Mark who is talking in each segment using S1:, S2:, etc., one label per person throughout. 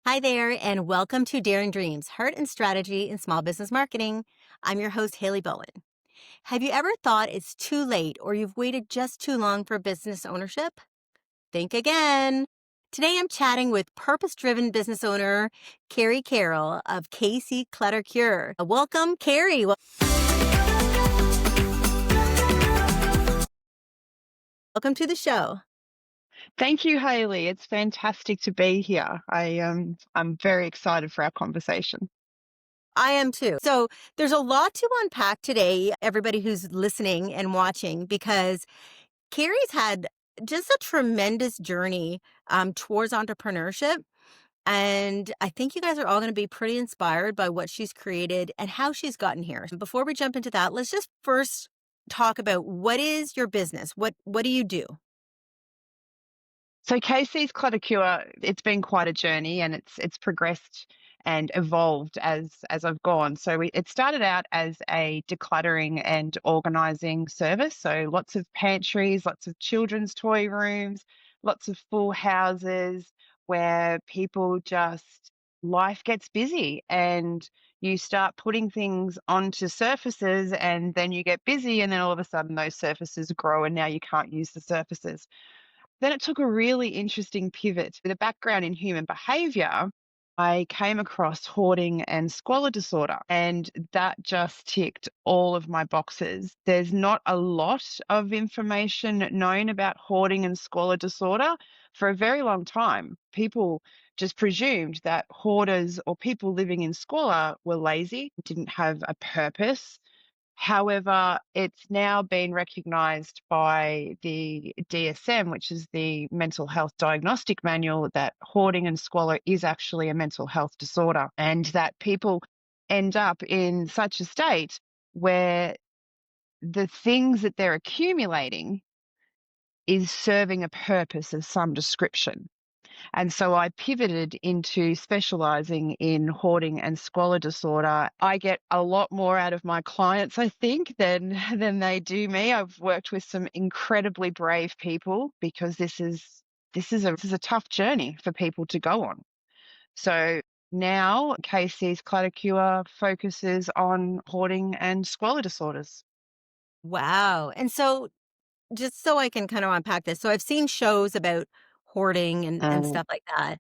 S1: Hi there, and welcome to Daring Dreams, Heart and Strategy in Small Business Marketing. I'm your host, Hayley Bohan. Have you ever thought it's too late or you've waited just too long for business ownership? Think again. Today I'm chatting with purpose-driven business owner Kerri Carroll of Clutter. Welcome, Kerri. Welcome to the show.
S2: Thank you, Hayley. It's fantastic to be here. I'm very excited for our conversation.
S1: I am too. So there's a lot to unpack today, everybody who's listening and watching, because Carrie's had just a tremendous journey towards entrepreneurship. And I think you guys are all going to be pretty inspired by what she's created and how she's gotten here. Before we jump into that, let's just first talk about what is your business? What do you do?
S2: So Casey's Clutter Cure, it's been quite a journey, and it's progressed and evolved as I've gone. It started out as a decluttering and organizing service. So lots of pantries, lots of children's toy rooms, lots of full houses where people just life gets busy and you start putting things onto surfaces, and then you get busy, and then all of a sudden those surfaces grow and now you can't use the surfaces. Then it took a really interesting pivot. With a background in human behavior, I came across hoarding and squalor disorder, and that just ticked all of my boxes. There's not a lot of information known about hoarding and squalor disorder. For a very long time, people just presumed that hoarders or people living in squalor were lazy, didn't have a purpose. However, it's now been recognised by the DSM, which is the Mental Health Diagnostic Manual, that hoarding and squalor is actually a mental health disorder, and that people end up in such a state where the things that they're accumulating is serving a purpose of some description. And so I pivoted into specializing in hoarding and squalor disorder. I get a lot more out of my clients, I think, than they do me. I've worked with some incredibly brave people because this is a tough journey for people to go on. So now KC's Clutter Cure focuses on hoarding and squalor disorders.
S1: Wow. And so just so I can kind of unpack this. So I've seen shows about hoarding and
S2: Um,
S1: stuff like that.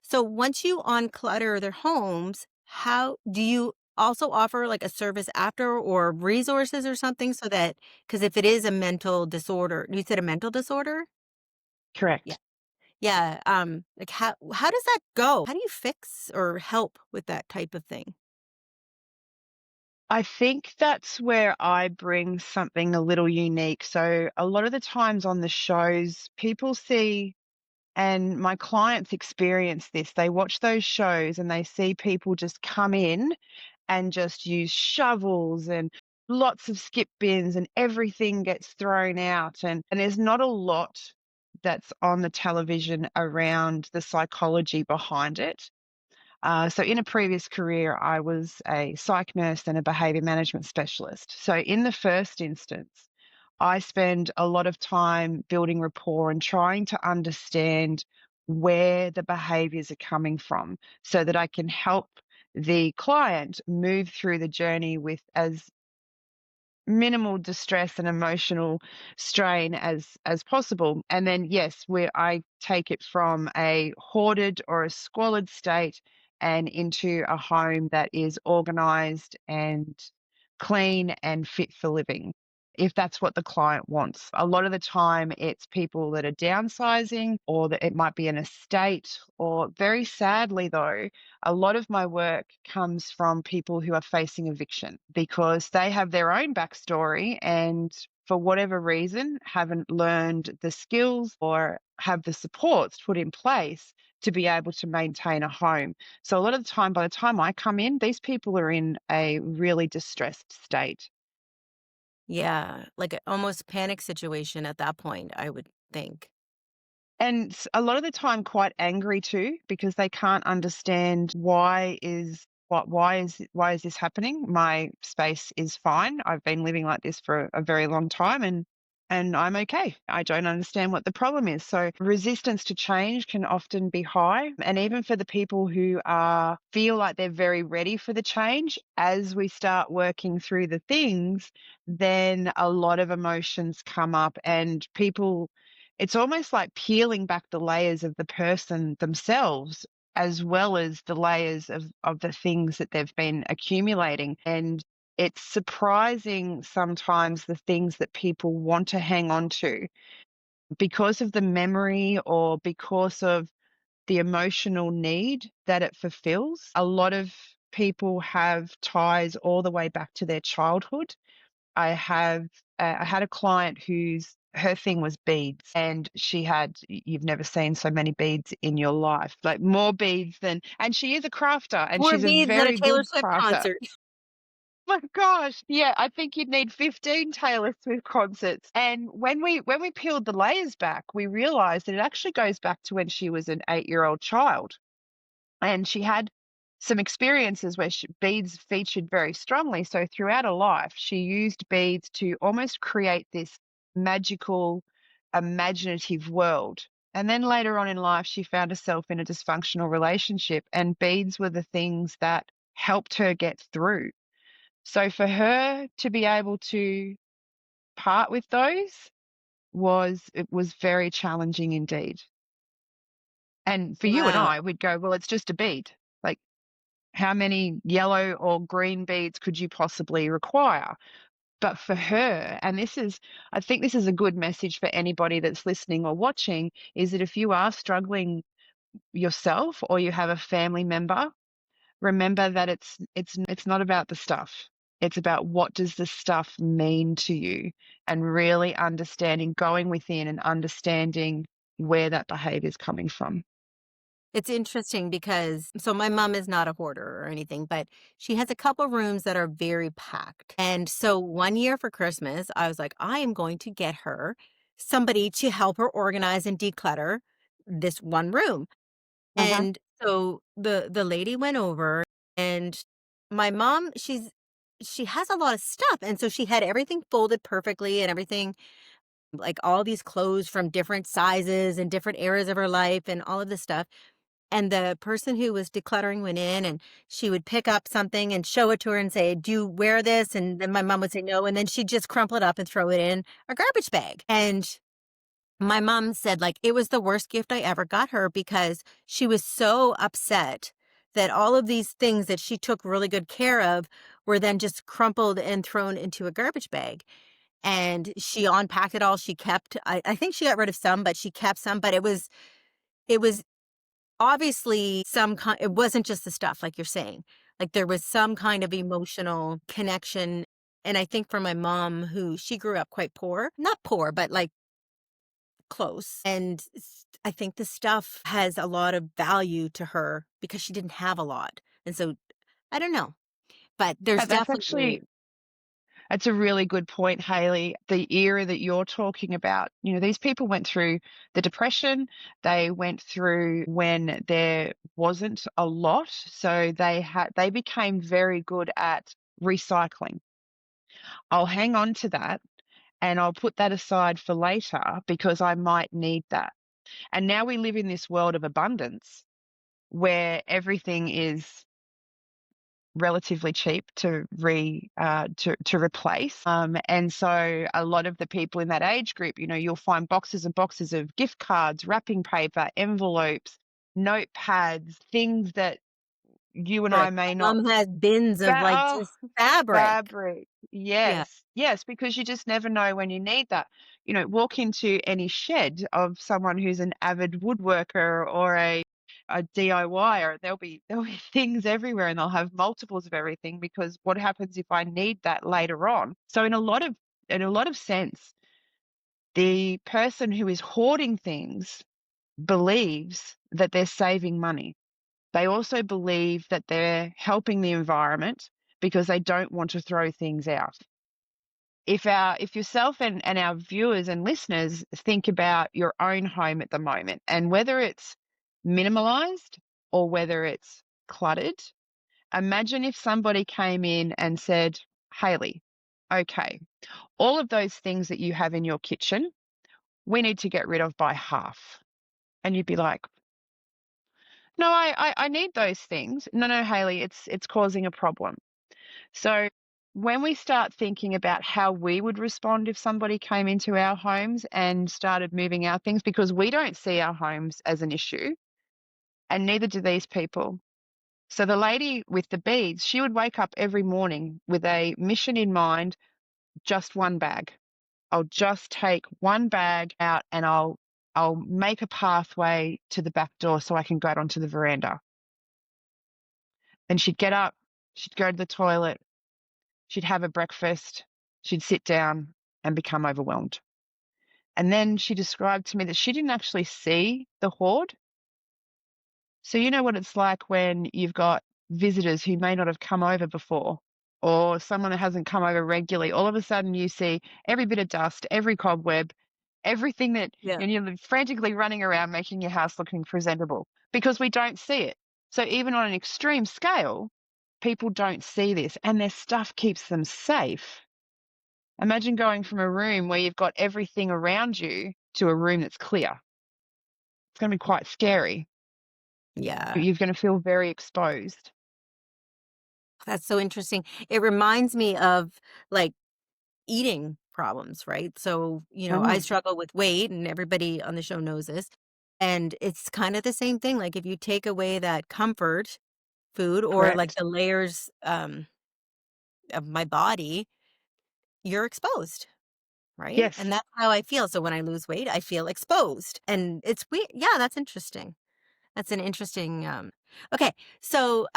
S1: So once you unclutter their homes, how do you also offer like a service after or resources or something so that because if it is a mental disorder, you said a mental disorder? Yeah.
S2: Correct.
S1: Yeah. Like how does that go? How do you fix or help with that type of thing?
S2: I think that's where I bring something a little unique. So, a lot of the times on the shows, people see, and my clients experience this, they watch those shows and they see people just come in and just use shovels and lots of skip bins, and everything gets thrown out. And there's not a lot that's on the television around the psychology behind it. So, in a previous career, I was a psych nurse and a behavior management specialist. So, in the first instance, I spend a lot of time building rapport and trying to understand where the behaviors are coming from so that I can help the client move through the journey with as minimal distress and emotional strain as possible. And then yes, where I take it from a hoarded or a squalid state and into a home that is organized and clean and fit for living, if that's what the client wants. A lot of the time it's people that are downsizing, or that it might be an estate, or very sadly though, a lot of my work comes from people who are facing eviction because they have their own backstory and for whatever reason haven't learned the skills or have the supports put in place to be able to maintain a home. So a lot of the time, by the time I come in, these people are in a really distressed state.
S1: Yeah, like a almost panic situation at that point, I would think.
S2: And a lot of the time quite angry too, because they can't understand why is this happening? My space is fine. I've been living like this for a very long time, and and I'm okay. I don't understand what the problem is. So resistance to change can often be high. And even for the people who feel like they're very ready for the change, as we start working through the things, then a lot of emotions come up and people, it's almost like peeling back the layers of the person themselves as well as the layers of the things that they've been accumulating. And it's surprising sometimes the things that people want to hang on to because of the memory or because of the emotional need that it fulfills. A lot of people have ties all the way back to their childhood. I had a client whose her thing was beads, and she had, you've never seen so many beads in your life, like more beads than, and she is a crafter and
S1: More
S2: she's a
S1: beads than a
S2: very
S1: Taylor
S2: good
S1: Swift
S2: crafter.
S1: concert.
S2: My gosh, yeah, I think you'd need 15 Taylor Swift concerts. And when we peeled the layers back, we realized that it actually goes back to when she was an 8-year-old child. And she had some experiences where beads featured very strongly. So throughout her life, she used beads to almost create this magical, imaginative world. And then later on in life, she found herself in a dysfunctional relationship, and beads were the things that helped her get through. So for her to be able to part with those it was very challenging indeed. And for you and
S1: Wow.
S2: I, we'd go, well, it's just a bead. Like, how many yellow or green beads could you possibly require? But for her, and I think this is a good message for anybody that's listening or watching, is that if you are struggling yourself or you have a family member, remember that it's not about the stuff. It's about what does the stuff mean to you, and really understanding, going within and understanding where that behavior is coming from.
S1: It's interesting because so my mom is not a hoarder or anything, but she has a couple rooms that are very packed. And so one year for Christmas, I was like, I am going to get her somebody to help her organize and declutter this one room.
S2: Uh-huh.
S1: And so the lady went over, and my mom, she has a lot of stuff. And so she had everything folded perfectly and everything, like all these clothes from different sizes and different eras of her life and all of this stuff. And the person who was decluttering went in, and she would pick up something and show it to her and say, "Do you wear this?" And then my mom would say no. And then she'd just crumple it up and throw it in a garbage bag. And my mom said, like, it was the worst gift I ever got her because she was so upset that all of these things that she took really good care of were then just crumpled and thrown into a garbage bag. And she unpacked it all. She kept, I think she got rid of some, but she kept some. But it was obviously some kind, it wasn't just the stuff like you're saying. Like there was some kind of emotional connection. And I think for my mom, who she grew up quite poor, not poor, but like close. And I think the stuff has a lot of value to her because she didn't have a lot. And so I don't know, but there's
S2: That's
S1: definitely
S2: actually That's a really good point, Haley. The era that you're talking about, these people went through the Depression. They went through when there wasn't a lot. So they became very good at recycling. I'll hang on to that and I'll put that aside for later because I might need that. And now we live in this world of abundance where everything is relatively cheap to replace. And so a lot of the people in that age group, you'll find boxes and boxes of gift cards, wrapping paper, envelopes, notepads, things that you and I
S1: fabric.
S2: may
S1: My
S2: not.
S1: mom has bins of like
S2: Oh,
S1: just fabric.
S2: fabric.
S1: Yeah.
S2: Yes. Yes, because you just never know when you need that. Walk into any shed of someone who's an avid woodworker or a DIYer, there'll be things everywhere and they'll have multiples of everything because what happens if I need that later on? So in a lot of sense, the person who is hoarding things believes that they're saving money. They also believe that they're helping the environment because they don't want to throw things out. If yourself and our viewers and listeners think about your own home at the moment and whether it's minimalized or whether it's cluttered, imagine if somebody came in and said, Hayley, okay, all of those things that you have in your kitchen, we need to get rid of by half. And you'd be like, no, I need those things. No, no, Hayley, it's causing a problem. So when we start thinking about how we would respond if somebody came into our homes and started moving our things, because we don't see our homes as an issue, and neither do these people. So the lady with the beads, she would wake up every morning with a mission in mind, just one bag. I'll just take one bag out and I'll make a pathway to the back door so I can go out onto the veranda. And she'd get up, she'd go to the toilet, she'd have a breakfast, she'd sit down and become overwhelmed. And then she described to me that she didn't actually see the hoard. So you know what it's like when you've got visitors who may not have come over before, or someone that hasn't come over regularly. All of a sudden you see every bit of dust, every cobweb, everything that,
S1: Yeah.
S2: and you're frantically running around making your house looking presentable because we don't see it. So even on an extreme scale, people don't see this and their stuff keeps them safe. Imagine going from a room where you've got everything around you to a room that's clear. It's going to be quite scary.
S1: Yeah.
S2: You're going to feel very exposed.
S1: That's so interesting. It reminds me of like eating problems, right? So, I
S2: Mm,
S1: struggle with weight and everybody on the show knows this. And it's kind of the same thing. Like if you take away that comfort food or like
S2: correct.
S1: the layers of my body, you're exposed, right?
S2: Yes.
S1: And that's how I feel. So when I lose weight, I feel exposed. And it's weird. Yeah, that's interesting. That's an interesting okay. So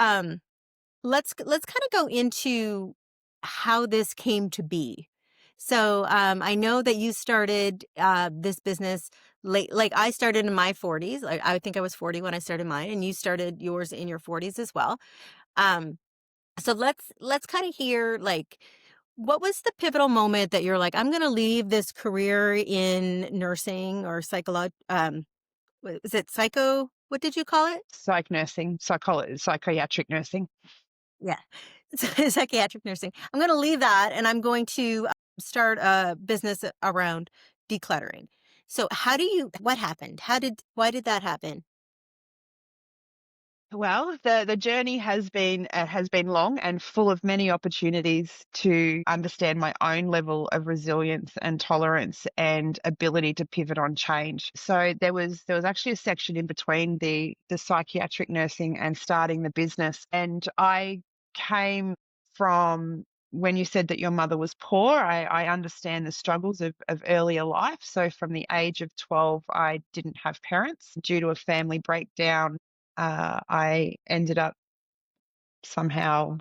S1: let's kind of go into how this came to be. So I know that you started this business late. Like I started in my 40s. Like I think I was 40 when I started mine, and you started yours in your 40s as well. Um, so let's kind of hear like what was the pivotal moment that you're like, I'm going to leave this career in nursing or psychology. Is it psycho? What did you call it?
S2: Psych nursing, psychiatric nursing.
S1: Yeah. Psychiatric nursing. I'm gonna leave that and I'm going to start a business around decluttering. So what happened? Why did that happen?
S2: Well, the journey has been long and full of many opportunities to understand my own level of resilience and tolerance and ability to pivot on change. So there was actually a section in between the psychiatric nursing and starting the business, and I came from when you said that your mother was poor, I understand the struggles of earlier life. So from the age of 12, I didn't have parents due to a family breakdown. I ended up somehow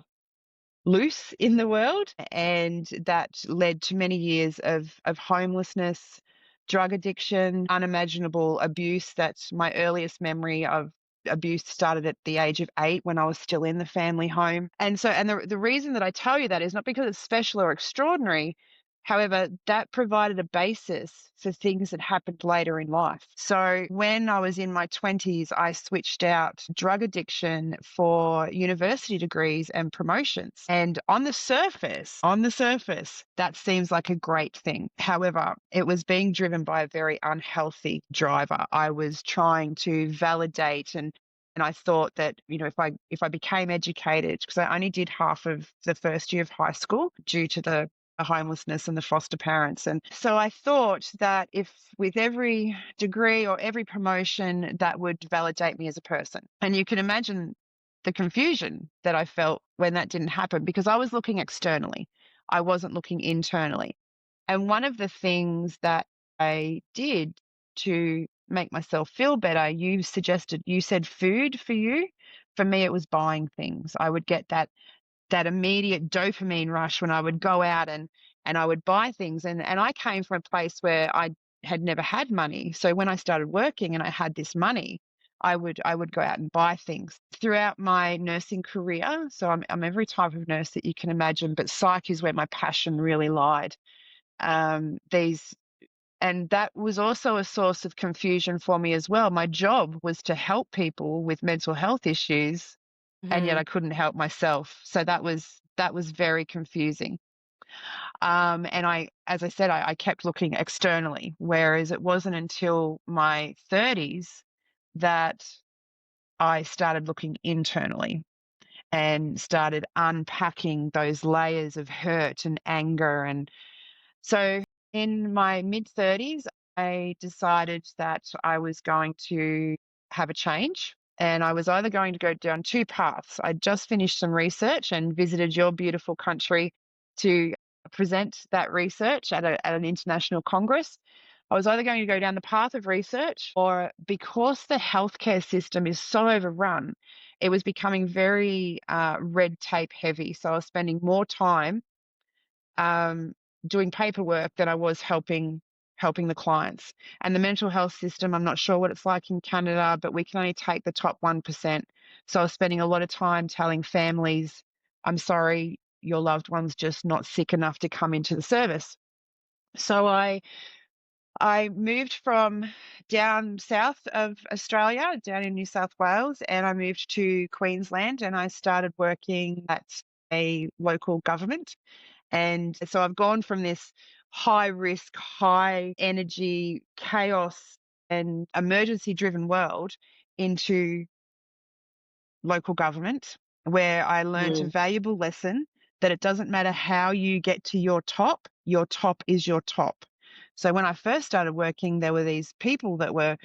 S2: loose in the world, and that led to many years of homelessness, drug addiction, unimaginable abuse. That's my earliest memory of abuse started at the age of 8 when I was still in the family home. And the reason that I tell you that is not because it's special or extraordinary. However, that provided a basis for things that happened later in life. So when I was in my 20s, I switched out drug addiction for university degrees and promotions. And on the surface, that seems like a great thing. However, it was being driven by a very unhealthy driver. I was trying to validate and I thought that, if I became educated, because I only did half of the first year of high school due to the homelessness and the foster parents. And so I thought that if with every degree or every promotion, that would validate me as a person. And you can imagine the confusion that I felt when that didn't happen because I was looking externally. I wasn't looking internally. And one of the things that I did to make myself feel better, you said food for you. For me, it was buying things. I would get that immediate dopamine rush when I would go out and I would buy things. And I came from a place where I had never had money. So when I started working and I had this money, I would go out and buy things. Throughout my nursing career, so I'm every type of nurse that you can imagine, but psych is where my passion really lied. These and that was also a source of confusion for me as well. My job was to help people with mental health issues, and yet
S1: Mhm.
S2: I couldn't help myself. So that was very confusing. And as I said, I kept looking externally, whereas it wasn't until my 30s that I started looking internally and started unpacking those layers of hurt and anger. And so in my mid 30s, I decided that I was going to have a change. And I was either going to go down two paths. I'd just finished some research and visited your beautiful country to present that research at an international congress. I was either going to go down the path of research, or because the healthcare system is so overrun, it was becoming very red tape heavy. So I was spending more time um, doing paperwork than I was helping the clients. And the mental health system, I'm not sure what it's like in Canada, but we can only take the top 1%. So I was spending a lot of time telling families, I'm sorry, your loved one's just not sick enough to come into the service. So I moved from down south of Australia, down in New South Wales, and I moved to Queensland, and I started working at a local government. And so I've gone from this high risk, high energy, chaos, and emergency driven world into local government, where I learned a
S1: Mm.
S2: valuable lesson that it doesn't matter how you get to your top is your top. So when I first started working, there were these people they were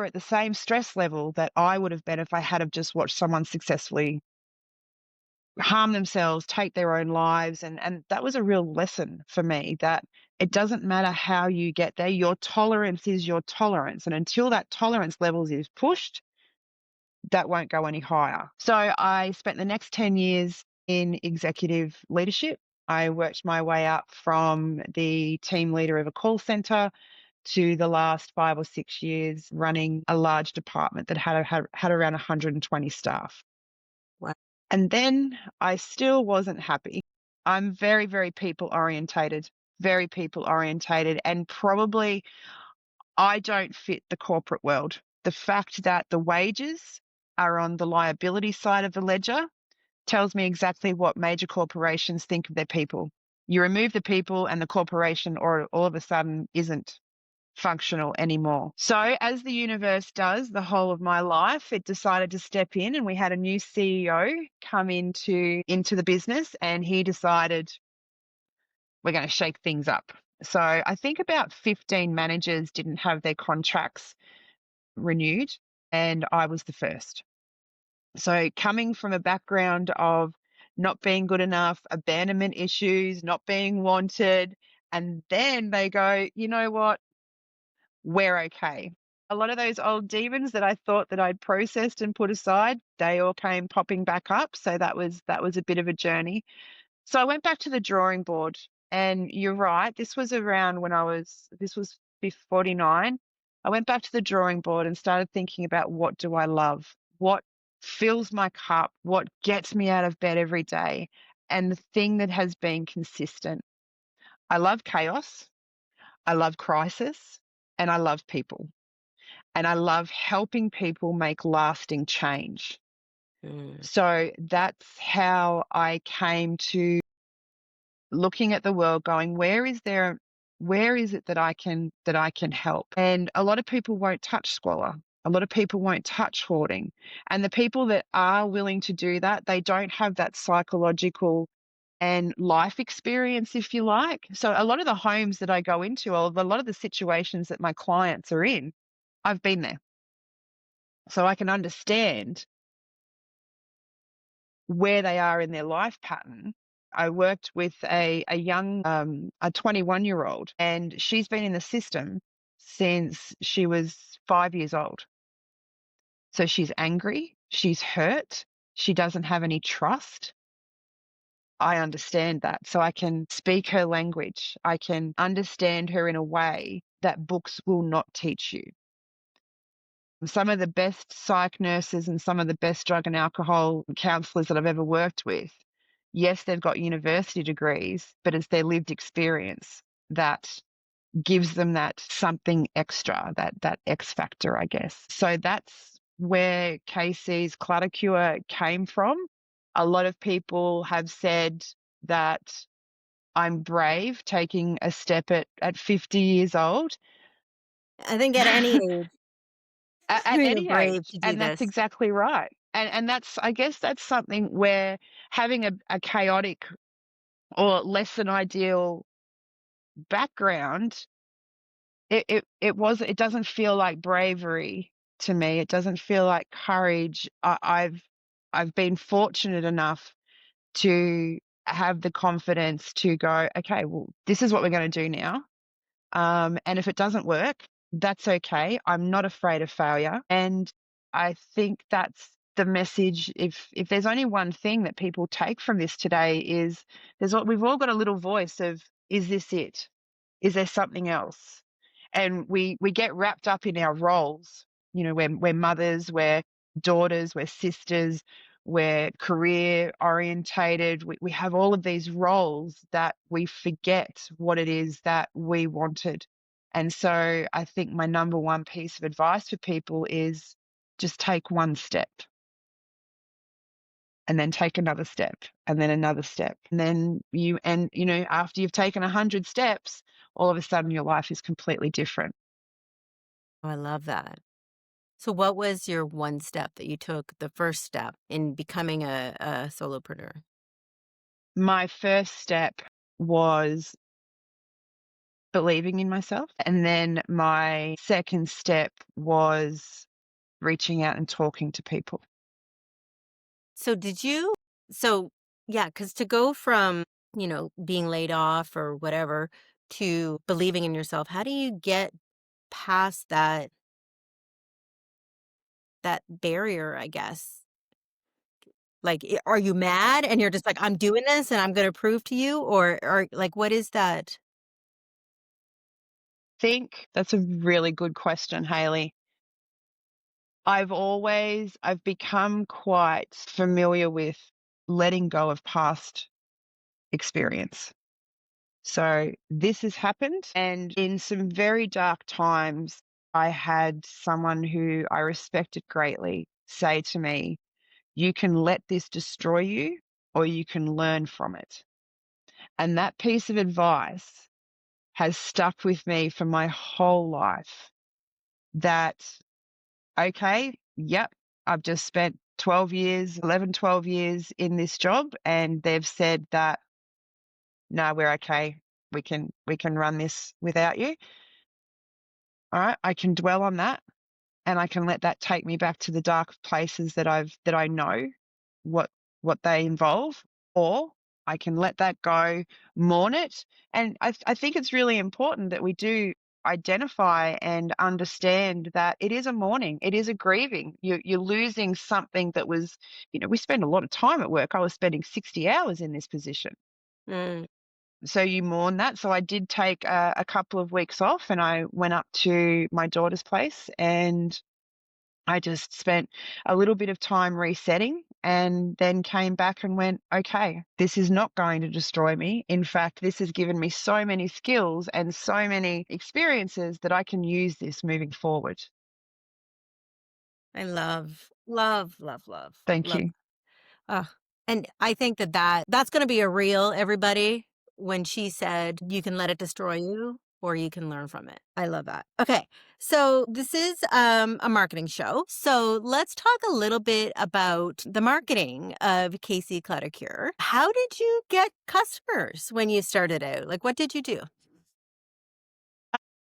S2: at the same stress level that I would have been if I had have just watched someone successfully harm themselves, take their own lives. And that was a real lesson for me, that it doesn't matter how you get there, your tolerance is your tolerance. And until that tolerance levels is pushed, that won't go any higher. So I spent the next 10 years in executive leadership. I worked my way up from the team leader of a call center to the last 5 or 6 years running a large department that had around 120 staff.
S1: Wow.
S2: And then I still wasn't happy. I'm very, very people orientated, and probably I don't fit the corporate world. The fact that the wages are on the liability side of the ledger tells me exactly what major corporations think of their people. You remove the people and the corporation, or all of a sudden isn't functional anymore. So, as the universe does the whole of my life, it decided to step in, and we had a new CEO come into the business, and he decided we're going to shake things up. So, I think about 15 managers didn't have their contracts renewed, and I was the first. So, coming from a background of not being good enough, abandonment issues, not being wanted, and then they go, you know what? We're okay. A lot of those old demons that I thought that I'd processed and put aside, they all came popping back up. So that was a bit of a journey. So I went back to the drawing board, and you're right, this was around when this was 49. I went back to the drawing board and started thinking about, what do I love? What fills my cup? What gets me out of bed every day? And the thing that has been consistent, I love chaos, I love crisis, and I love people. And I love helping people make lasting change.
S1: Mm.
S2: So that's how I came to looking at the world, going, where is it that I can help? And a lot of people won't touch squalor. A lot of people won't touch hoarding. And the people that are willing to do that, they don't have that psychological and life experience, if you like. So a lot of the homes that I go into, or a lot of the situations that my clients are in, I've been there. So I can understand where they are in their life pattern. I worked with a young, a 21-year-old, and she's been in the system since she was 5 years old. So she's angry, she's hurt, she doesn't have any trust. I understand that. So I can speak her language. I can understand her in a way that books will not teach you. Some of the best psych nurses and some of the best drug and alcohol counselors that I've ever worked with, yes, they've got university degrees, but it's their lived experience that gives them that something extra, that X factor, I guess. So that's where Casey's Clutter Cure came from. A lot of people have said that I'm brave taking a step at 50 years old.
S1: I think at any age,
S2: At
S1: you're
S2: any
S1: brave
S2: age,
S1: to do
S2: and that's
S1: this.
S2: exactly right. And that's, I guess that's something where having a chaotic or less than ideal background, it doesn't feel like bravery to me. It doesn't feel like courage. I've been fortunate enough to have the confidence to go, okay, well, this is what we're going to do now. And if it doesn't work, that's okay. I'm not afraid of failure. And I think that's the message. If there's only one thing that people take from this today is we've all got a little voice of, is this it? Is there something else? And we get wrapped up in our roles. You know, we're mothers, we're daughters, we're sisters, we're career orientated. We have all of these roles that we forget what it is that we wanted. And so I think my number one piece of advice for people is just take one step and then take another step and then another step. And then after you've taken 100 steps, all of a sudden your life is completely different.
S1: Oh, I love that. So what was your one step that you took, the first step in becoming a solopreneur?
S2: My first step was believing in myself. And then my second step was reaching out and talking to people.
S1: So did you so yeah, because to go from, being laid off or whatever to believing in yourself, how do you get past that barrier, I guess? Like, are you mad and you're just like, "I'm doing this and I'm gonna prove to you," or like, what is that?
S2: Think that's a really good question, Haley. I've become quite familiar with letting go of past experience. So this has happened, and in some very dark times, I had someone who I respected greatly say to me, "You can let this destroy you, or you can learn from it." And that piece of advice has stuck with me for my whole life. That, okay, yep, I've just spent 12 years, 11, 12 years in this job, and they've said that, no, we're okay. We can run this without you. All right, I can dwell on that, and I can let that take me back to the dark places that I know what what they involve, or I can let that go, mourn it. And I think it's really important that we do identify and understand that it is a mourning, it is a grieving. You're losing something that was, we spend a lot of time at work. I was spending 60 hours in this position.
S1: Mm,
S2: So you mourn that. So I did take a couple of weeks off, and I went up to my daughter's place, and I just spent a little bit of time resetting, and then came back and went, okay, this is not going to destroy me. In fact, this has given me so many skills and so many experiences that I can use this moving forward.
S1: I love, love, love, love,
S2: Thank
S1: love.
S2: you.
S1: Ugh, and I think that's gonna be a reel, everybody, when she said, "You can let it destroy you, or you can learn from it." I love that. Okay, so this is, a marketing show, so let's talk a little bit about the marketing of Casey Clutter Cure. How did you get customers when you started out? Like, what did you do?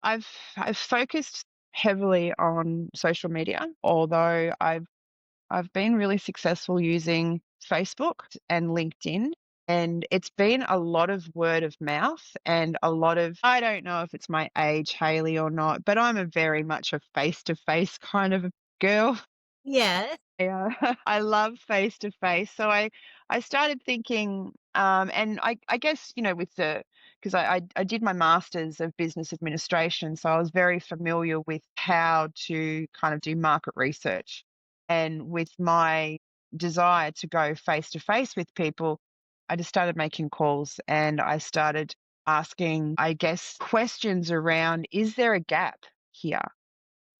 S2: I've I've focused heavily on social media, although I've been really successful using Facebook and LinkedIn, and it's been a lot of word of mouth and a lot of, I don't know if it's my age, Haley, or not, but I'm a very much a face to face kind of a girl.
S1: Yes.
S2: Yeah, I love face to face. So I started thinking, and I guess, with because I did my master's of business administration, so I was very familiar with how to kind of do market research. And with my desire to go face to face with people, I just started making calls, and I started asking, I guess, questions around, is there a gap here?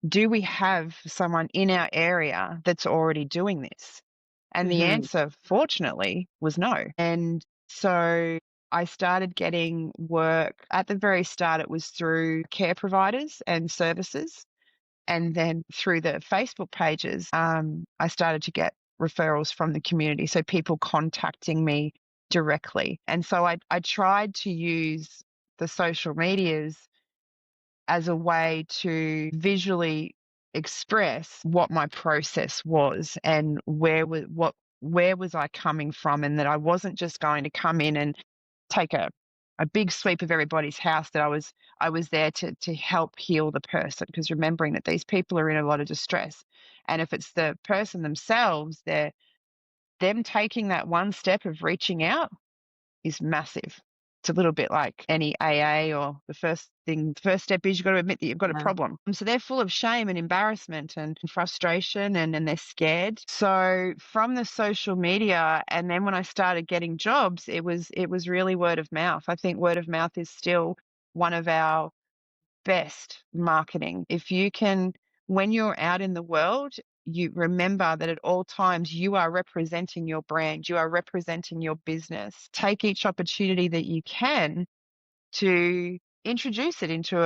S2: Do we have someone in our area that's already doing this? And the
S1: Mhm.
S2: answer, fortunately, was no. And so I started getting work. At the very start, it was through care providers and services. And then through the Facebook pages, I started to get referrals from the community. So people contacting me directly. And so I tried to use the social medias as a way to visually express what my process was and where was I coming from, and that I wasn't just going to come in and take a big sweep of everybody's house, that I was there to help heal the person, because remembering that these people are in a lot of distress, and if it's the person themselves, them taking that one step of reaching out is massive. It's a little bit like any AA, or the first step is you've got to admit that you've got a
S1: Yeah.
S2: problem. So they're full of shame and embarrassment and frustration, and they're scared. So from the social media, and then when I started getting jobs, it was really word of mouth. I think word of mouth is still one of our best marketing. If you can, when you're out in the world, you remember that at all times you are representing your brand, you are representing your business. Take each opportunity that you can to introduce it into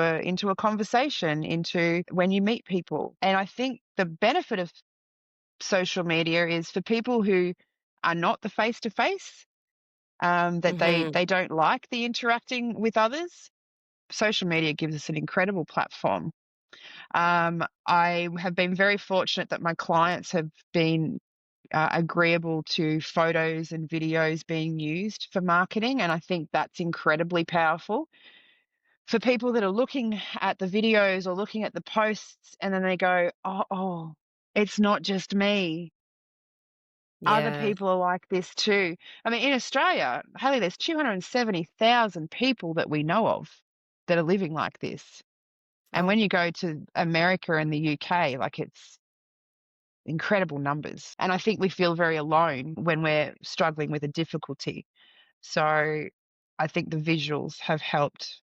S2: a conversation, into when you meet people. And I think the benefit of social media is for people who are not the face to face, that they
S1: Hmm.
S2: they don't like the interacting with others. Social media gives us an incredible platform. I have been very fortunate that my clients have been agreeable to photos and videos being used for marketing, and I think that's incredibly powerful. For people that are looking at the videos or looking at the posts, and then they go, oh, it's not just me. Other
S1: Yes.
S2: people are like this too. I mean, in Australia, Haley, there's 270,000 people that we know of that are living like this. And
S1: Oh,
S2: when you go to America and the UK, like, it's incredible numbers. And I think we feel very alone when we're struggling with a difficulty. So I think the visuals have helped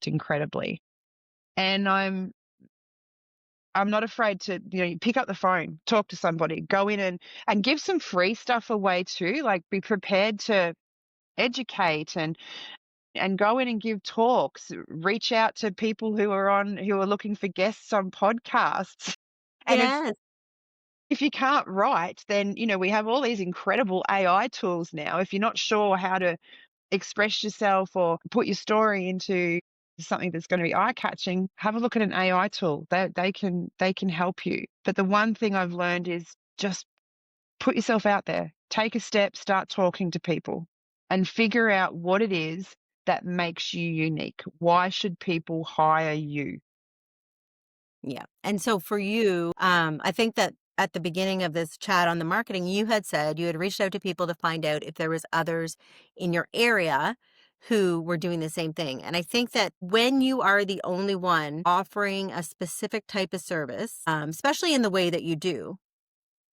S2: incredibly. And I'm not afraid to, pick up the phone, talk to somebody, go in and give some free stuff away too. Like, be prepared to educate and go in and give talks, reach out to people who are looking for guests on podcasts. And
S1: yes.
S2: if you can't write, then, we have all these incredible AI tools now. If you're not sure how to express yourself or put your story into something that's going to be eye-catching, have a look at an AI tool. They can help you. But the one thing I've learned is just put yourself out there. Take a step, start talking to people, and figure out what it is that makes you unique. Why should people hire you?
S1: Yeah. And so for you, I think that at the beginning of this chat on the marketing, you had said you had reached out to people to find out if there was others in your area who were doing the same thing. And I think that when you are the only one offering a specific type of service, especially in the way that you do,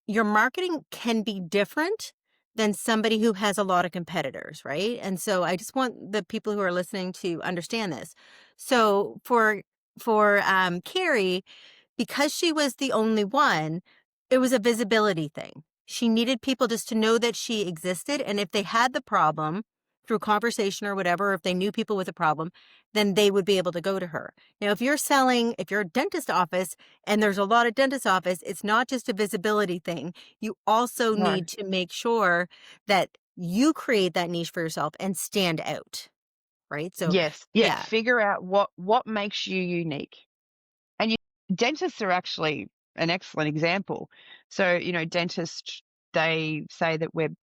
S1: your marketing can be different than somebody who has a lot of competitors, right? And so I just want the people who are listening to understand this. So for Kerri, because she was the only one, it was a visibility thing. She needed people just to know that she existed, and if they had the problem through conversation or whatever, or if they knew people with a problem, then they would be able to go to her. Now, if you're a dentist office and there's a lot of dentist office, it's not just a visibility thing. You also
S2: No.
S1: need to make sure that you create that niche for yourself and stand out, right? So,
S2: Yes. Yeah.
S1: yeah.
S2: Figure out what makes you unique. And dentists are actually an excellent example. So, dentists, they say that we're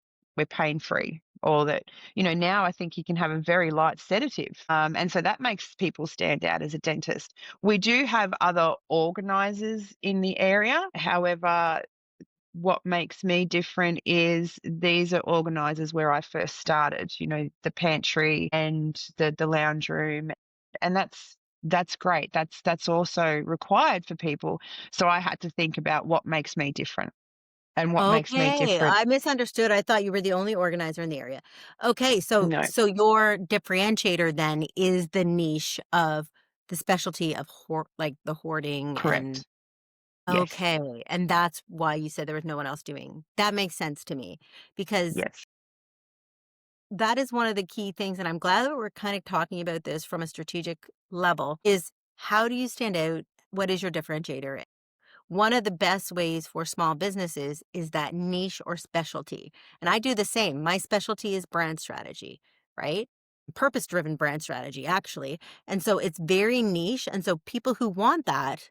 S2: pain free, or that, now I think you can have a very light sedative. And so that makes people stand out as a dentist. We do have other organizers in the area. However, what makes me different is these are organizers where I first started, the pantry and the lounge room. And that's great. That's also required for people. So I had to think about what makes me different, and what makes me
S1: Okay,
S2: different.
S1: I misunderstood. I thought you were the only organizer in the area. Okay, so
S2: No,
S1: so your differentiator then is the niche of the specialty of like the hoarding and
S2: correct. Yes.
S1: okay, and that's why you said there was no one else doing. That makes sense to me because
S2: Yes.
S1: that is one of the key things, and I'm glad that we're kind of talking about this from a strategic level, is how do you stand out? What is your differentiator? One of the best ways for small businesses is that niche or specialty. And I do the same. My specialty is brand strategy, right? Purpose driven brand strategy, actually. And so it's very niche. And so people who want that,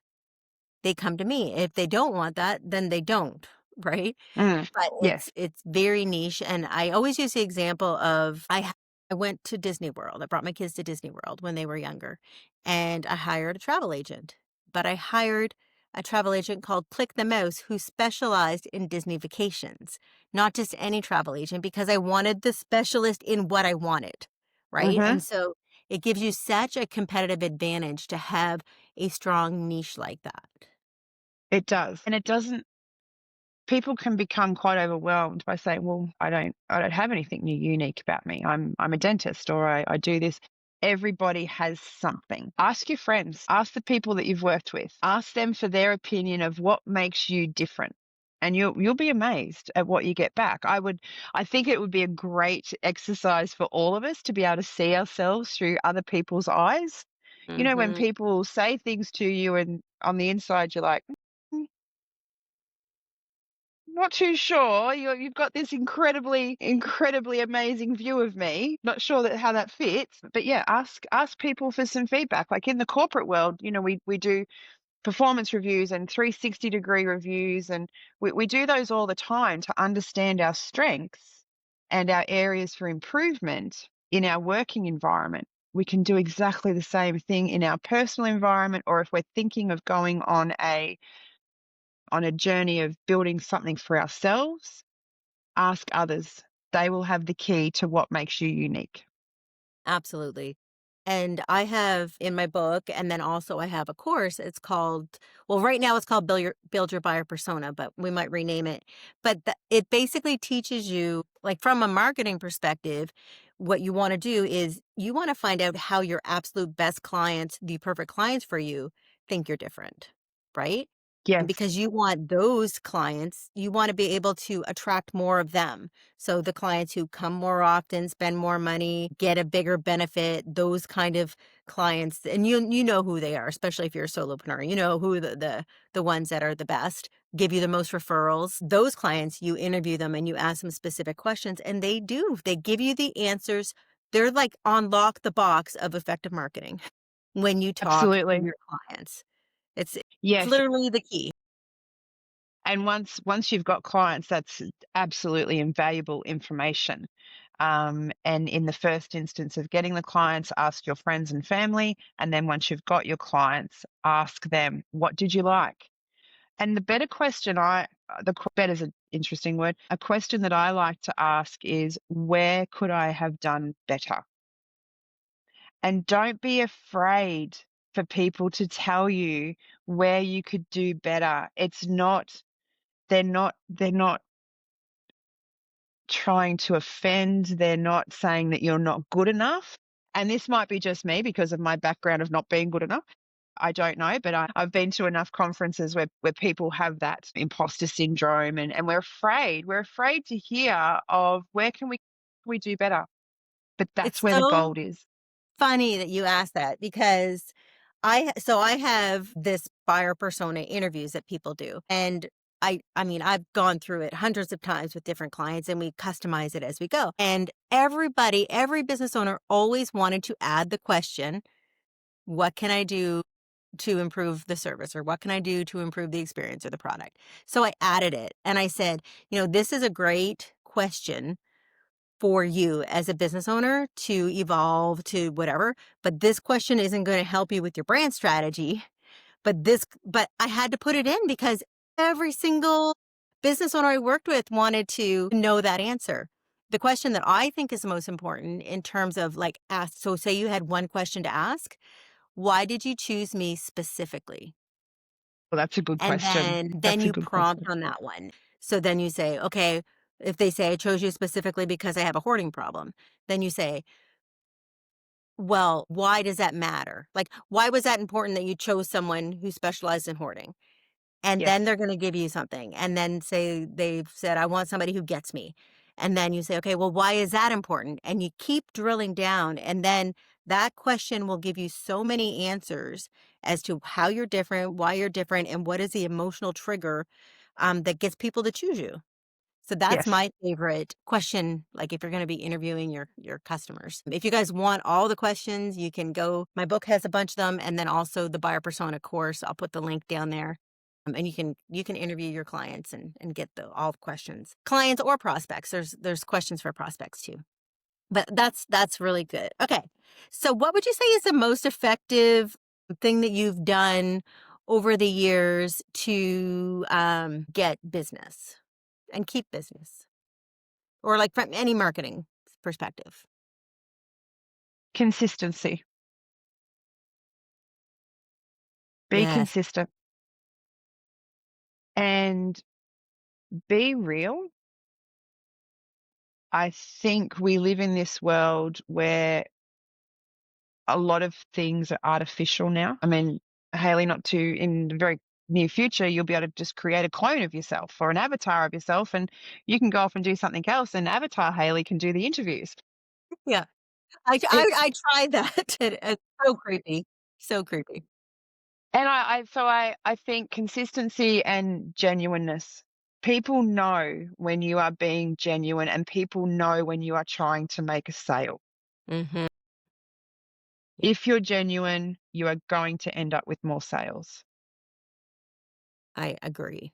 S1: they come to me. If they don't want that, then they don't, right?
S2: Mm,
S1: But
S2: yes.
S1: it's very niche, and I always use the example of I went to Disney World. I brought my kids to Disney World when they were younger, and I hired a travel agent. But I hired a travel agent called Click the Mouse who specialized in Disney vacations, not just any travel agent, because I wanted the specialist in what I wanted, right?
S2: Hmm.
S1: And so it gives you such a competitive advantage to have a strong niche like that.
S2: It does. And it doesn't people can become quite overwhelmed by saying, "Well, I don't have anything new unique about me. I'm a dentist or I do this." Everybody has something. Ask your friends, ask the people that you've worked with, ask them for their opinion of what makes you different. And you'll be amazed at what you get back. I think it would be a great exercise for all of us to be able to see ourselves through other people's eyes. You know, when
S1: Mhm.
S2: people say things to you and on the inside you're like, "Mm, not too sure. You've got this incredibly amazing view of me. Not sure that how that fits, but yeah, ask people for some feedback. Like in the corporate world, we do performance reviews and 360-degree reviews, and we do those all the time to understand our strengths and our areas for improvement in our working environment. We can do exactly the same thing in our personal environment, or if we're thinking of going on a journey of building something for ourselves, ask others. They will have the key to what makes you unique.
S1: Absolutely. And I have in my book, and then also I have a course. It's called, well, right now it's called Build Your Buyer Persona, but we might rename it. But it basically teaches you, like from a marketing perspective, what you want to do is you want to find out how your absolute best clients, the perfect clients for you, think you're different, right? And
S2: Yes,
S1: because you want those clients, you want to be able to attract more of them. So the clients who come more often, spend more money, get a bigger benefit, those kind of clients, and you know who they are, especially if you're a solopreneur. You know who the ones that are the best, give you the most referrals. Those clients, you interview them and you ask them specific questions, and they do. They give you the answers. They're like unlock the box of effective marketing when you talk to
S2: absolutely.
S1: your clients. It's
S2: Yes.
S1: literally the key.
S2: And once you've got clients, that's absolutely invaluable information. And in the first instance of getting the clients, ask your friends and family. And then once you've got your clients, ask them, what did you like? And the better question better is an interesting word. A question that I like to ask is, where could I have done better? And don't be afraid for people to tell you where you could do better. They're not trying to offend. They're not saying that you're not good enough. And this might be just me because of my background of not being good enough. I don't know, but I've been to enough conferences where people have that imposter syndrome, and we're afraid. We're afraid to hear of where can we do better. But that's
S1: It's
S2: where the
S1: so
S2: gold is.
S1: funny that you asked that because I have this buyer persona interviews that people do. And I mean, I've gone through it hundreds of times with different clients and we customize it as we go. And every business owner always wanted to add the question, what can I do to improve the service, or what can I do to improve the experience or the product? So I added it and I said, this is a great question for you as a business owner to evolve to whatever, but this question isn't going to help you with your brand strategy. But I had to put it in because every single business owner I worked with wanted to know that answer. The question that I think is the most important in terms of like ask, so say you had one question to ask, why did you choose me specifically?
S2: Well, that's a good
S1: And
S2: question.
S1: then
S2: That's a
S1: you
S2: good
S1: prompt
S2: question.
S1: on that one. So then you say, okay, if they say I chose you specifically because I have a hoarding problem, then you say, well, why does that matter? Like, why was that important that you chose someone who specialized in hoarding? And then
S2: Yes.
S1: they're going to give you something. And then say they've said, I want somebody who gets me. And then you say, okay, well, why is that important? And you keep drilling down. And then that question will give you so many answers as to how you're different, why you're different, and what is the emotional trigger that gets people to choose you. So that's
S2: Yes.
S1: my favorite question, like if you're going to be interviewing your customers. If you guys want all the questions, you can go. My book has a bunch of them, and then also the buyer persona course. I'll put the link down there. And you can interview your clients and get all the questions. Clients or prospects. There's questions for prospects too. But that's really good. Okay. So what would you say is the most effective thing that you've done over the years to get business and keep business? Or like from any marketing perspective?
S2: Consistency. Be
S1: Yes.
S2: consistent and be real. I think we live in this world where a lot of things are artificial now. I mean, Haley, not to in the very near future, you'll be able to just create a clone of yourself or an avatar of yourself, and you can go off and do something else, and avatar Haley can do the interviews.
S1: Yeah. I I
S2: It's
S1: I tried that. It's so creepy. So creepy.
S2: and I think consistency and genuineness. People know when you are being genuine, and people know when you are trying to make a sale.
S1: Mhm.
S2: If you're genuine, you are going to end up with more sales.
S1: I agree.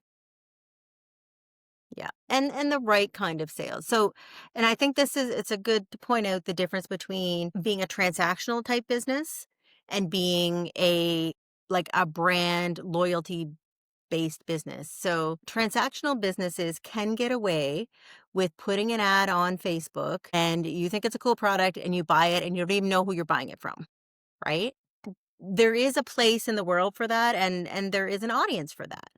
S1: Yeah. And the right kind of sales. So, and I think it's a good to point out the difference between being a transactional type business and being like a brand loyalty based business. So, transactional businesses can get away with putting an ad on Facebook and you think it's a cool product and you buy it and you don't even know who you're buying it from, right? There is a place in the world for that and there is an audience for that.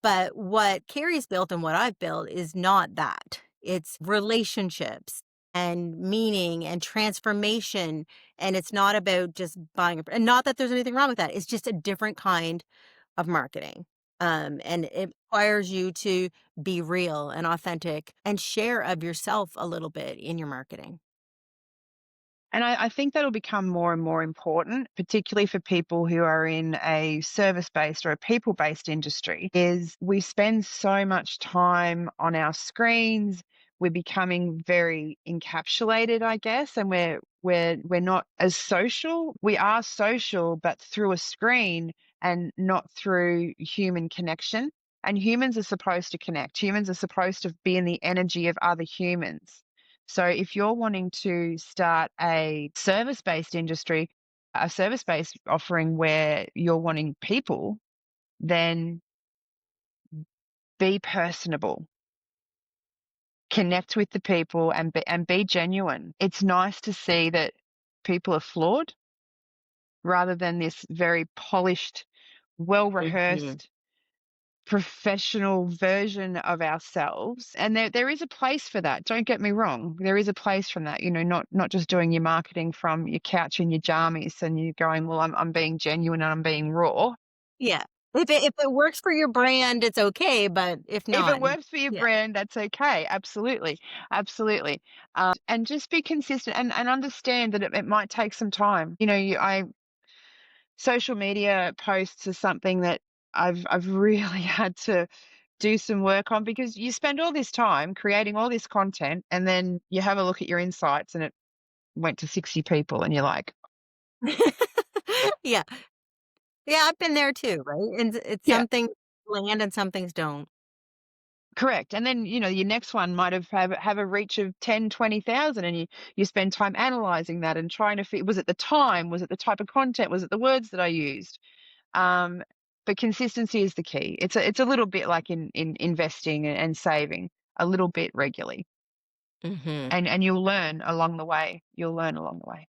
S1: But what Carrie's built and what I've built is not that. It's relationships and meaning and transformation, and it's not about just buying and not that there's anything wrong with that. It's just a different kind of marketing. And it requires you to be real and authentic and share of yourself a little bit in your marketing.
S2: And I think that'll become more and more important, particularly for people who are in a service-based or a people-based industry, is we spend so much time on our screens. We're becoming very encapsulated, I guess, and we're not as social. We are social, but through a screen and not through human connection. And humans are supposed to connect. Humans are supposed to be in the energy of other humans. So if you're wanting to start a service-based industry, a service-based offering where you're wanting people, then be personable, connect with the people and be genuine. It's nice to see that people are flawed rather than this very polished,
S1: Mhm.
S2: well-rehearsed professional version of ourselves, and there is a place for that. Don't get me wrong, there is a place from that. Not just doing your marketing from your couch in your jammies and you going, well, I'm being genuine and I'm being raw.
S1: Yeah. If it works for your brand, it's okay, but if
S2: If it
S1: not,
S2: works for your
S1: yeah.
S2: brand, that's okay. Absolutely, absolutely. And just be consistent and understand that it might take some time. I social media posts are something that I've really had to do some work on, because you spend all this time creating all this content and then you have a look at your insights and it went to 60 people and you're like,
S1: Yeah. Yeah, I've been there too, right? And it's
S2: yeah,
S1: some things land and some things don't.
S2: correct. And then, your next one might have a reach of 10, 20,000, and you spend time analyzing that and trying to was it the time? Was it the type of content? Was it the words that I used? Um, but consistency is the key. It's a little bit like in investing and saving, a little bit regularly.
S1: Mhm.
S2: And you'll learn along the way. You'll learn along the way.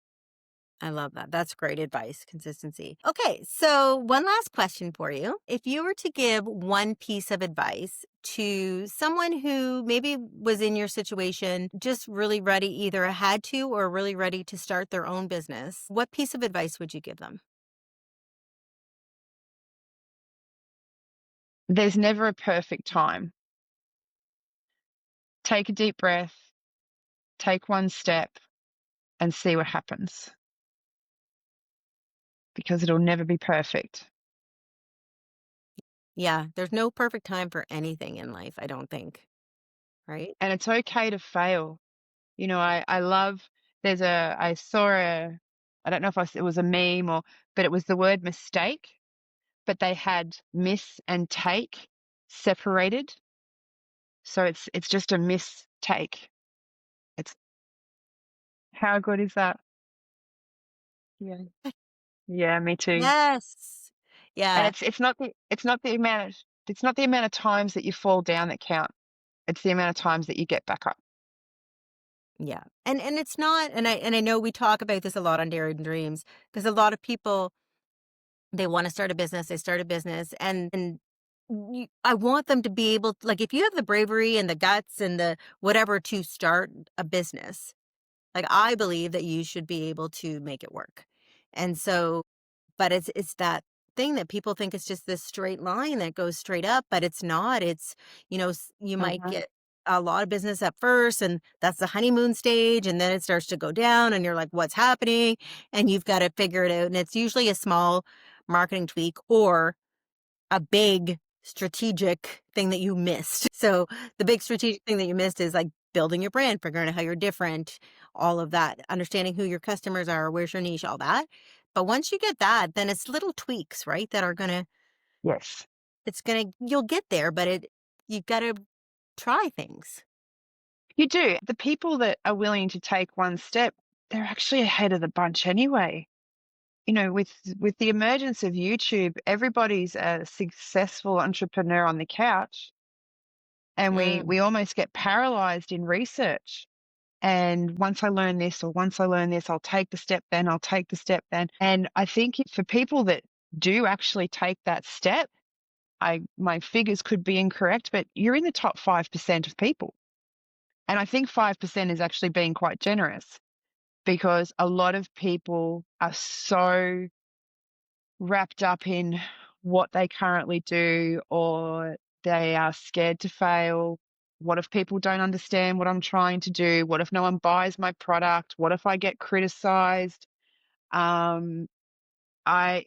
S1: I love that. That's great advice, consistency. Okay, so one last question for you. If you were to give one piece of advice to someone who maybe was in your situation, just really ready, either had to or really ready to start their own business, what piece of advice would you give them?
S2: There's never a perfect time. Take a deep breath, Take one step and see what happens because it'll never be perfect.
S1: Yeah, there's no perfect time for anything in life, I don't think, right?
S2: And it's okay to fail. I love, I saw I don't know if it was a meme but it was the word mistake, but they had miss and take separated. So it's just a mistake. It's how good is that? Yeah. Yeah, me too.
S1: Yes.
S2: And
S1: Yeah,
S2: it's not the amount of times that you fall down that count. It's the amount of times that you get back up.
S1: yeah. And it's not, and I know we talk about this a lot on Daring Dreams, because a lot of people, they wanna start a business, they start a business, and I want them to be able, like, if you have the bravery and the guts and the whatever to start a business, like, I believe that you should be able to make it work. And so, but it's that thing that people think it's just this straight line that goes straight up, but it's not. It's, you might
S2: Mhm.
S1: get a lot of business at first, and that's the honeymoon stage, and then it starts to go down, and you're like, "What's happening?" And you've gotta figure it out, and it's usually a small marketing tweak or a big strategic thing that you missed. So, the big strategic thing that you missed is, like, building your brand, figuring out how you're different, all of that, understanding who your customers are, where's your niche, all that. But once you get that, then it's little tweaks, right, that are gonna
S2: Yes.
S1: you'll get there, but you've gotta try things.
S2: You do. The people that are willing to take one step, they're actually ahead of the bunch anyway. With the emergence of YouTube, everybody's a successful entrepreneur on the couch, and
S1: Mm.
S2: we almost get paralyzed in research. And once I learn this, or once I learn this, I'll take the step then, I'll take the step then. And I think for people that do actually take that step, my figures could be incorrect, but you're in the top 5% of people. And I think 5% is actually being quite generous because a lot of people are so wrapped up in what they currently do, or they are scared to fail. What if people don't understand what I'm trying to do? What if no one buys my product? What if I get criticized? Um, I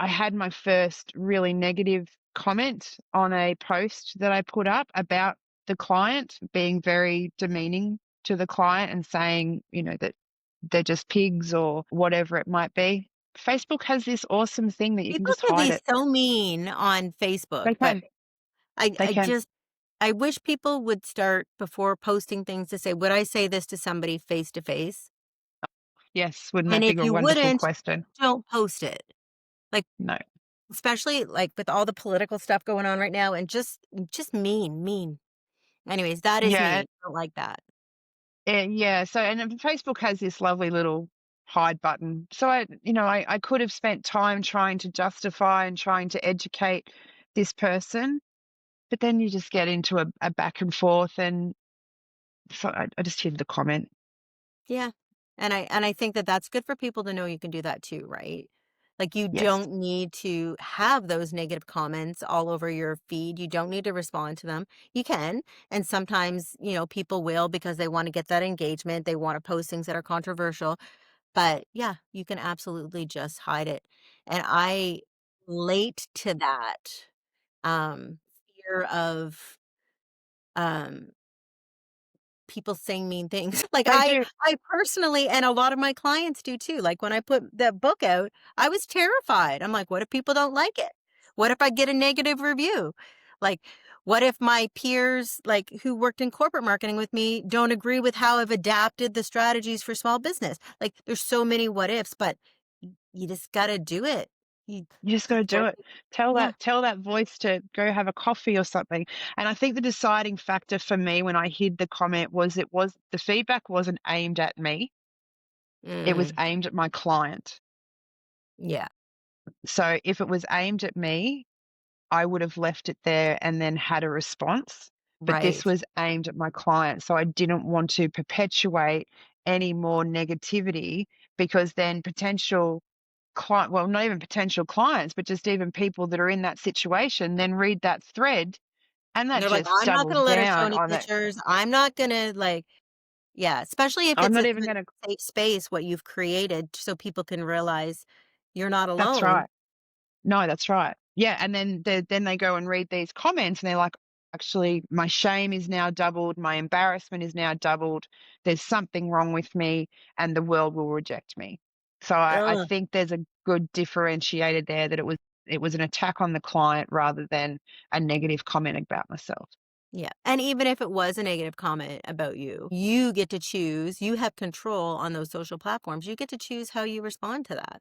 S2: had my first really negative comment on a post that I put up about the client, being very demeaning to the client and saying, that they're just pigs or whatever it might be. Facebook has this awesome thing that you can
S1: People
S2: just
S1: can
S2: hide
S1: be
S2: it.
S1: so mean on Facebook,
S2: They
S1: but
S2: can.
S1: I
S2: They
S1: I
S2: can.
S1: just I wish people would start before posting things to say, "Would I say this to somebody face to face?"
S2: Yes, wouldn't
S1: And
S2: that
S1: if
S2: be a
S1: you
S2: wonderful
S1: wouldn't,
S2: question?
S1: don't post it. Like,
S2: No.
S1: especially, like, with all the political stuff going on right now, and just mean, mean. Anyways, that is
S2: Yeah,
S1: me. I don't like that.
S2: yeah, so and then Facebook has this lovely little hide button. So I could have spent time trying to justify and trying to educate this person, but then you just get into a back and forth, and so I just hid the comment.
S1: Yeah. And I think that that's good for people to know you can do that too, right? Like, you
S2: Yes,
S1: don't need to have those negative comments all over your feed. You don't need to respond to them. You can, and sometimes, people will because they want to get that engagement. They want to post things that are controversial. But yeah, you can absolutely just hide it. And I relate to that fear of um people saying mean things. Like,
S2: they
S1: I
S2: do.
S1: I personally, and a lot of my clients do too, like, when I put that book out, I was terrified. I'm like, "What if people don't like it? What if I get a negative review? Like, what if my peers, like, who worked in corporate marketing with me, don't agree with how I've adapted the strategies for small business?" Like, there's so many what ifs, but you just gotta do it. You
S2: You just got
S1: just
S2: to do
S1: gotta
S2: it. Tell
S1: Yeah.
S2: that voice to go have a coffee or something. And I think the deciding factor for me when I hid the comment was the feedback wasn't aimed at me. It was
S1: Mm,
S2: aimed at my client.
S1: yeah,
S2: So if it was aimed at me, I would have left it there and then had a response. But this
S1: right.
S2: was aimed at my client. So I didn't want to perpetuate any more negativity because then potential client, well, not even potential clients, but just even people that are in that situation then read that thread and
S1: And
S2: that
S1: they're like,
S2: just
S1: "I'm not
S2: doubles
S1: gonna let her show
S2: down
S1: any
S2: on it.
S1: pictures. I'm not gonna, like." Yeah, especially if
S2: I'm
S1: it's
S2: not
S1: a
S2: even
S1: kind
S2: going to.
S1: of safe space, what you've created so people can realize you're not
S2: That's
S1: alone.
S2: right. No, that's right. Yeah, and then they go and read these comments and they're like, actually, my shame is now doubled, my embarrassment is now doubled. There's something wrong with me, and the world will reject me. So I
S1: Ugh.
S2: think there's a good differentiator there that it was an attack on the client rather than a negative comment about myself.
S1: Yeah. And even if it was a negative comment about you, you get to choose, you have control on those social platforms. You get to choose how you respond to that,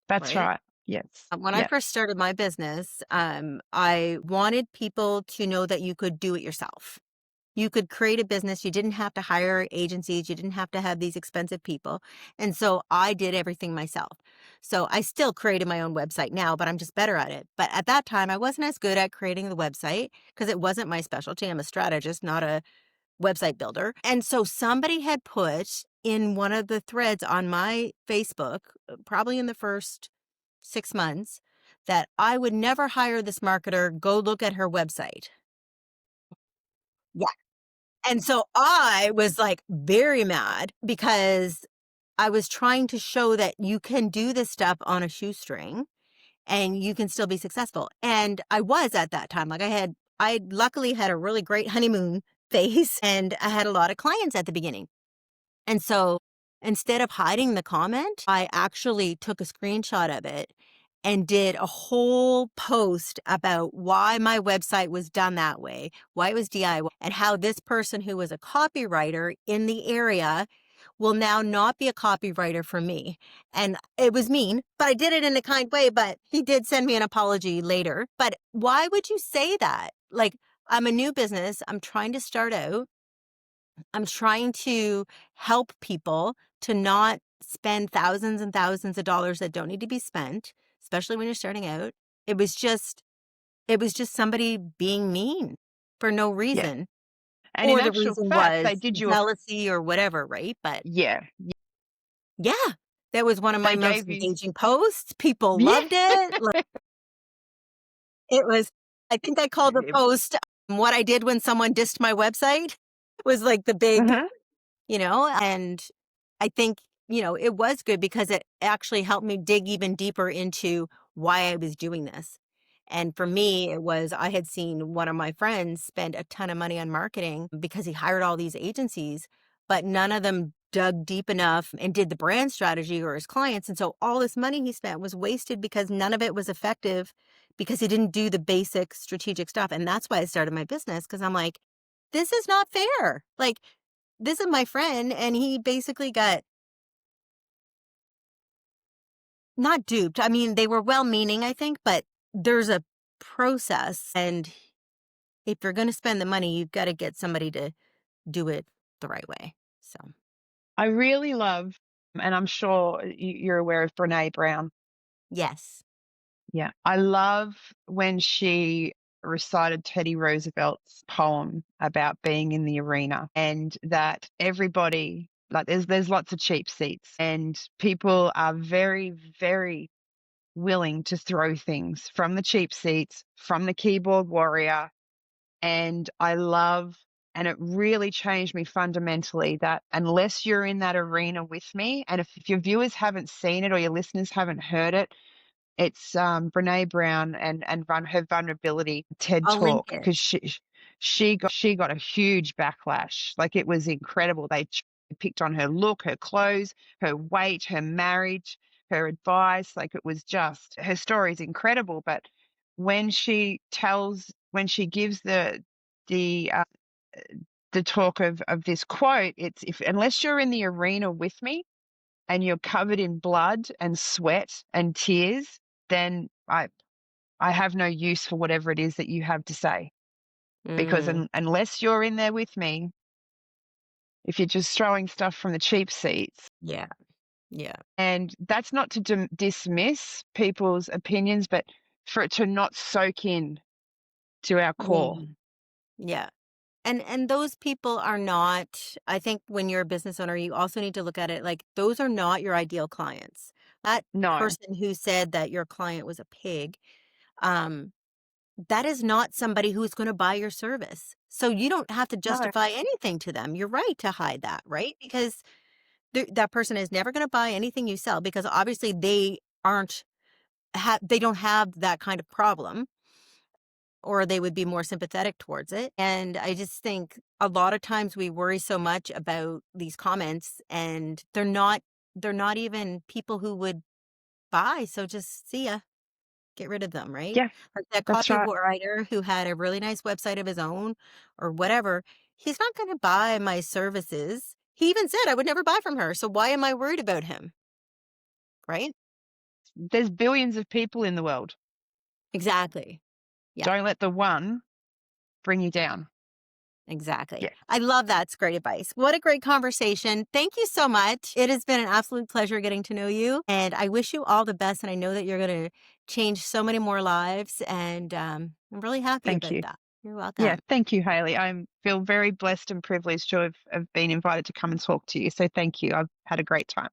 S2: That's
S1: right?
S2: right. Yes.
S1: When I
S2: Yeah.
S1: first started my business, I wanted people to know that you could do it yourself. You could create a business. You didn't have to hire agencies. You didn't have to have these expensive people. And so I did everything myself. So I still created my own website now, but I'm just better at it. But at that time, I wasn't as good at creating the website because it wasn't my specialty. I'm a strategist, not a website builder. And so somebody had put in one of the threads on my Facebook, probably in the first 6 months, that I would never hire this marketer. Go look at her website. And so I was like very mad because I was trying to show that you can do this stuff on a shoestring and you can still be successful. And I was at that time. Like I luckily had a really great honeymoon phase and I had a lot of clients at the beginning. And so instead of hiding the comment, I actually took a screenshot of it and did a whole post about why my website was done that way, why it was DIY, and how this person who was a copywriter in the area will now not be a copywriter for me. And it was mean, but I did it in a kind way. But he did send me an apology later. But why would you say that? Like, I'm a new business, I'm trying to start out. I'm trying to help people to not spend thousands and thousands of dollars that don't need to be spent, especially when you're starting out. It was just it was just somebody being mean for no
S2: Yeah.
S1: reason.
S2: And in
S1: Or the
S2: actual
S1: reason
S2: fact, they
S1: was
S2: did you a
S1: jealousy or whatever, right? But
S2: yeah.
S1: yeah, that was one of my
S2: They
S1: most
S2: gave you
S1: engaging posts. People
S2: yeah.
S1: loved it. Like, it was I think I called the post what I did when someone dissed my website was like the big
S2: Mhm.
S1: and I think, it was good because it actually helped me dig even deeper into why I was doing this. And for me, it was I had seen one of my friends spend a ton of money on marketing because he hired all these agencies, but none of them dug deep enough and did the brand strategy or his clients. And so all this money he spent was wasted because none of it was effective because he didn't do the basic strategic stuff. And that's why I started my business because I'm like, this is not fair. Like, this is my friend, and he basically got not duped. I mean, they were well-meaning, I think, but there's a process, and if you're gonna spend the money, you've gotta get somebody to do it the right way. So,
S2: I really love, and I'm sure you're aware of Brene Brown.
S1: yes.
S2: Yeah. I love when she recited Teddy Roosevelt's poem about being in the arena and that everybody like there's lots of cheap seats and people are very, very willing to throw things from the cheap seats, from the keyboard warrior. And I love and it really changed me fundamentally that unless you're in that arena with me, and if your viewers haven't seen it or your listeners haven't heard it, it's, Brené Brown and her vulnerability TED
S1: I'll link
S2: Talk
S1: it.
S2: because she got a huge backlash. Like, it was incredible. They picked on her look, her clothes, her weight, her marriage, her advice. Like, it was just her story is incredible, but when she gives the, uh, the talk of this quote, it's, "If unless you're in the arena with me, and you're covered in blood and sweat and tears, then I have no use for whatever it is that you have to say. Because
S1: Mm,
S2: unless you're in there with me, if you're just throwing stuff from the cheap seats,
S1: yeah, yeah.
S2: and that's not to dismiss people's opinions, but for it to not soak in to our core.
S1: Yeah, yeah. And those people are not I think when you're a business owner, you also need to look at it like those are not your ideal clients. That
S2: No.
S1: person who said that your client was a pig, um that is not somebody who's gonna buy your service. So you don't have to
S2: No.
S1: justify anything to them. You're right to hide that, right? Because that person is never gonna buy anything you sell because obviously they aren't they don't have that kind of problem, or they would be more sympathetic towards it. And I just think a lot of times we worry so much about these comments and they're not even people who would buy. So just see ya. Get rid of them, right?
S2: Yeah,
S1: Like that
S2: that's right.
S1: copywriter who had a really nice website of his own or whatever, he's not gonna buy my services. He even said I would never buy from her, so why am I worried about him, right?
S2: There's billions of people in the world.
S1: Exactly. Yeah,
S2: Don't let the one bring you down.
S1: exactly.
S2: Yeah.
S1: I love that. It's great advice. What a great conversation. Thank you so much. It has been an absolute pleasure getting to know you, and I wish you all the best, and I know that you're gonna change so many more lives, and, I'm really happy
S2: Thank
S1: about
S2: you.
S1: that. You're
S2: Yeah,
S1: welcome.
S2: thank you, Hayley. I feel very blessed and privileged to have been invited to come and talk to you. So thank you. I've had a great time.